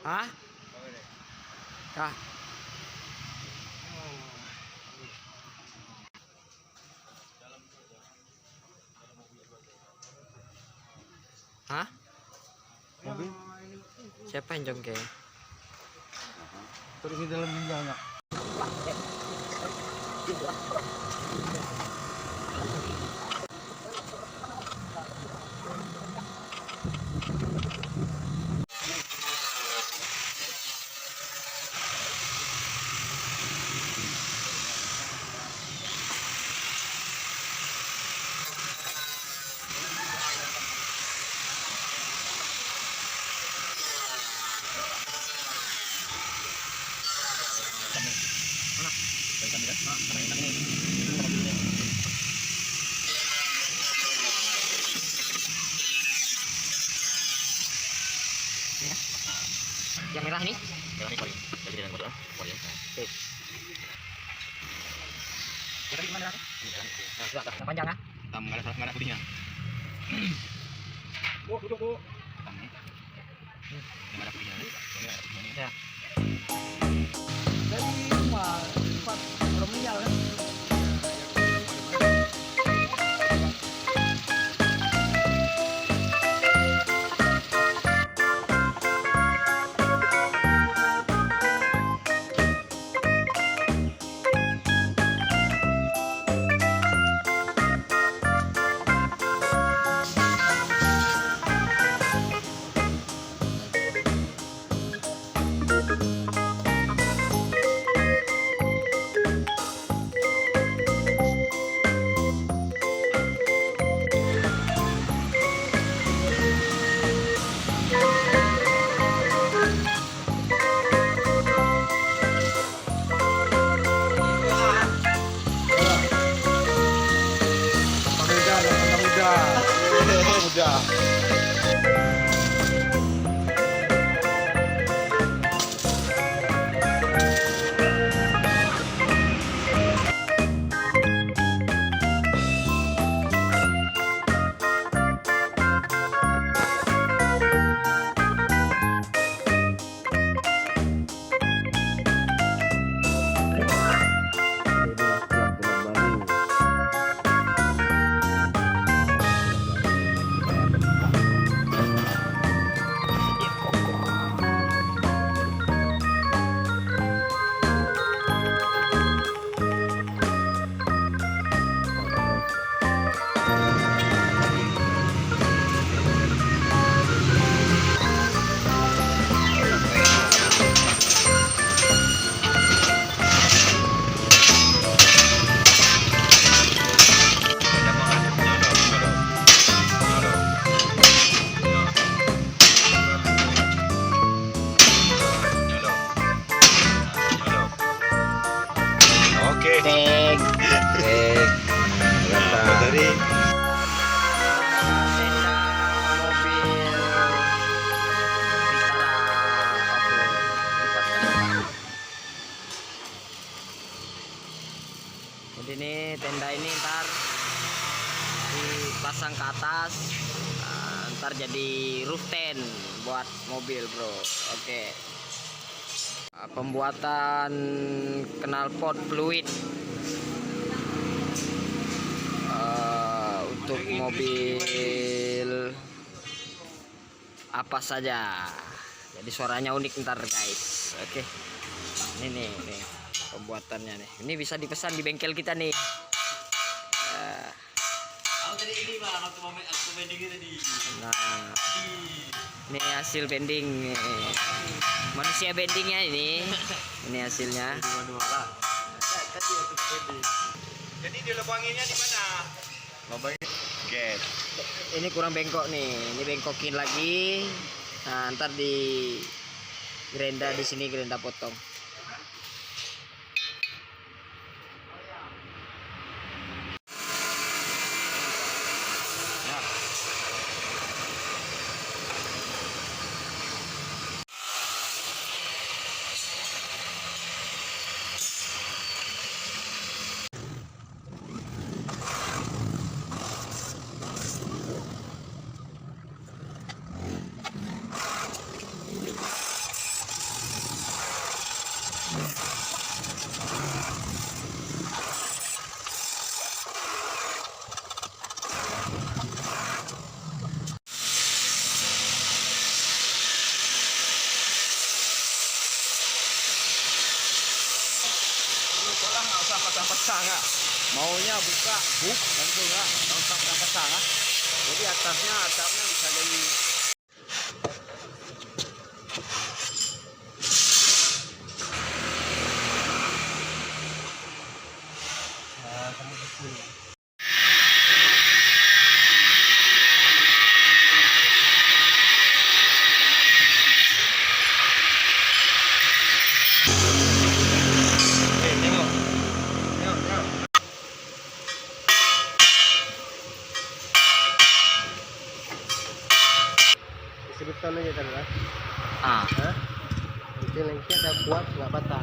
Hah? Kah? Hah? Mobil? Siapa yang jongkeng? Terus di dalam ginjalnya. Yang merah nih? Yang ini korin. Jadi dengan korin. Korin. Oke. Jadi gimana? Nah, sudah, yang panjang ah. Hitam nggak ada putihnya. Bu, duduk bu. Hitam nih. Yang ada putihnya nih. Ini ada putihnya nih. Ya. Jadi cuma 4 orang meninggal kan? Muda. Oke. Tek. Tek. Dari Tenda mobil Vitara off-road. Jadi ini tenda ini ntar dipasang ke atas, ntar jadi roof tent buat mobil bro. Oke. Pembuatan knalpot fluid untuk mobil apa saja, jadi suaranya unik ntar guys. Oke, ini nih pembuatannya nih, ini bisa dipesan di bengkel kita nih. Nah, ini hasil bending nih. Manusia bendingnya ini hasilnya. jadi di lubanginnya di mana? Lubangnya. Oke. Ini kurang bengkok nih, ini bengkokin lagi. Nah, ntar di gerenda di sini, gerenda potong. pasang-pasang ah. Maunya buka buk langsung ah, langsung pasang ah. Jadi atapnya bisa jadi tengok. Sebutan aja tadi lah. Ah, Nanti lengket dah kuat nggak patah.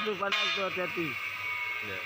Itu panas tuh, hati-hati. Ya.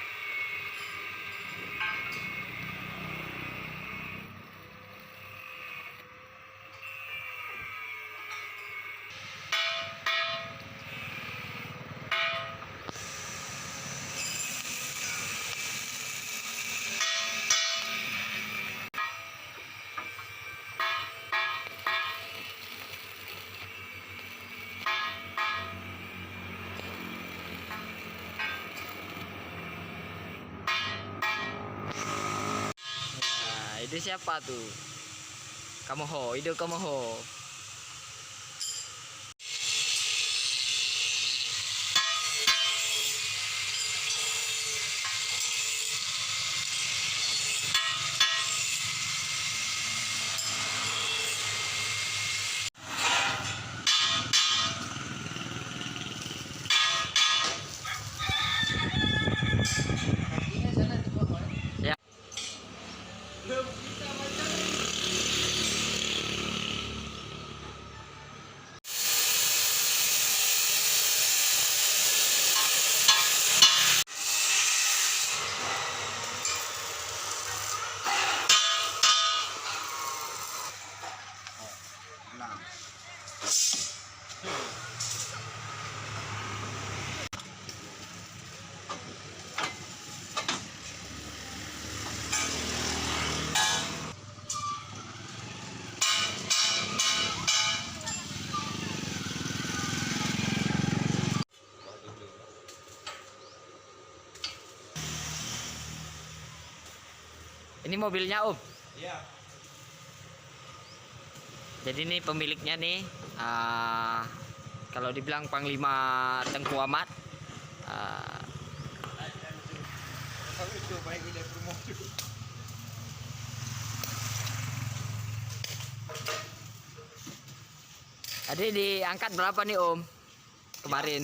nah, itu siapa tuh? Kamu ho, itu kamu ho. Ya. Ini mobilnya Om. Iya. Jadi ini pemiliknya nih, kalau dibilang Panglima Tengku Ahmad. Kalau itu baik udah promosi. Tadi diangkat berapa nih Om? Kemarin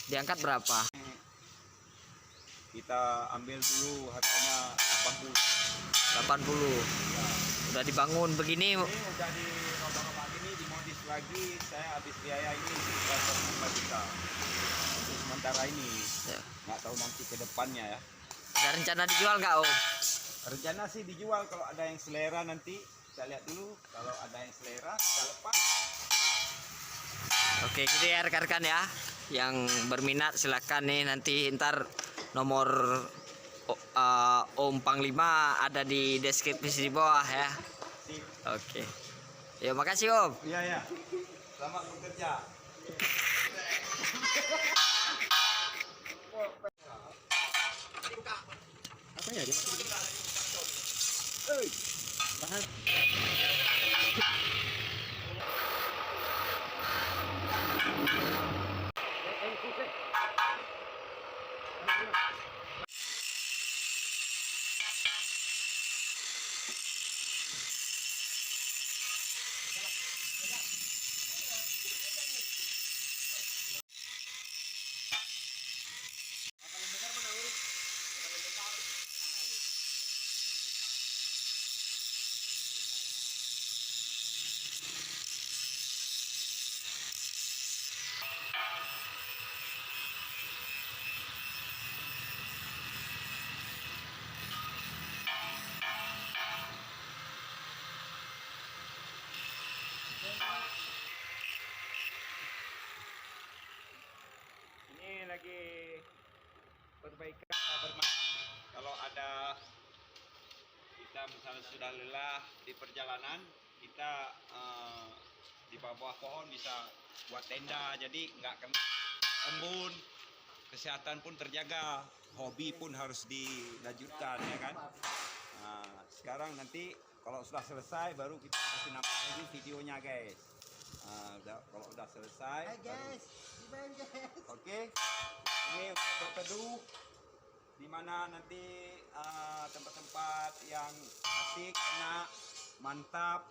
diangkat berapa? Kita ambil dulu harganya 80. 80. Udah dibangun begini. Ini udah di rombak-rombak ini dimodif lagi, saya habis biaya ini sekitar 5 juta. Untuk sementara ini, Ya. nggak tahu nanti ke depannya ya. Ada rencana dijual nggak Om? Rencana sih dijual kalau ada yang selera nanti kita lihat dulu. Kalau ada yang selera kita lepas. Oke, gitu ya rekan-rekan ya. Yang berminat silakan nih, nanti ntar nomor Om Panglima ada di deskripsi di bawah ya. Sip. Oke. Ya makasih Om. Iya ya. Selamat bekerja. Apa ya? sebagai perbaikan bermalam. Kalau ada kita misalnya sudah lelah di perjalanan, kita di bawah pohon bisa buat tenda, jadi nggak kena embun, kesehatan pun terjaga, hobi pun harus dilanjutkan ya kan. Nah, sekarang nanti kalau sudah selesai baru kita kasih nampak lagi videonya guys. Kalau udah selesai, gimana guys? oke. Ini untuk berteduh di mana nanti tempat-tempat yang asik, enak, mantap.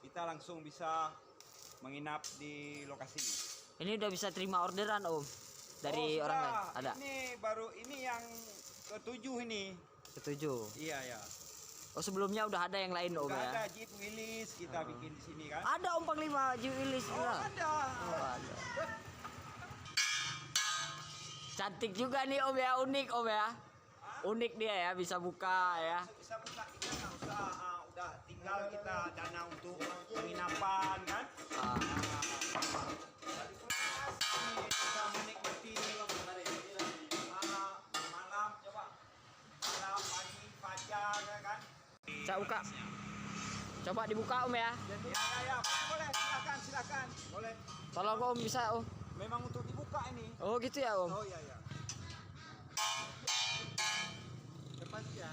Kita langsung bisa menginap di lokasi. Ini udah bisa terima orderan Om dari Oh, orang sudah. lain. Ada. Ini baru ini yang ketujuh ini. Ketujuh. Iya ya. Oh sebelumnya udah ada yang lain Om Udah ya. ada Jeep Willys kita bikin di sini kan. Ada Om Panglima Juwilis. Oh, ada. Oh, ada. Cantik juga nih Om ya, unik Om ya. Unik dia ya, bisa buka ya. Bisa buka, kita nggak usah udah tinggal kita dana untuk penginapan kan. Ah. Jadi pun bisa menikmati malam, coba malam pagi fajar ya kan. Saya buka. Coba dibuka Om ya. Jadi ya, boleh silakan boleh. Tolong Om bisa Om. Memang untuk dibuka ini. Oh gitu ya Om. Oh iya. Depan ya.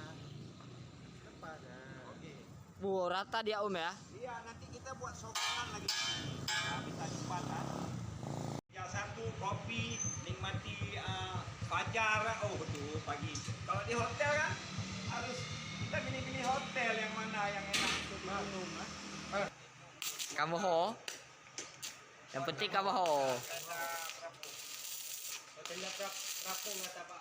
Depan. Nah. Oke. Bu rata dia Om ya. Iya, nanti kita buat sokongan lagi. Nah, bisa cepat kan. Ya satu kopi, nikmati fajar. Oh betul pagi. Kalau di hotel kan harus kita pilih-pilih hotel yang mana yang enak untuk minum. Kamu ho. Yang penting kamu ho. Hotelnya Prapung atau apa?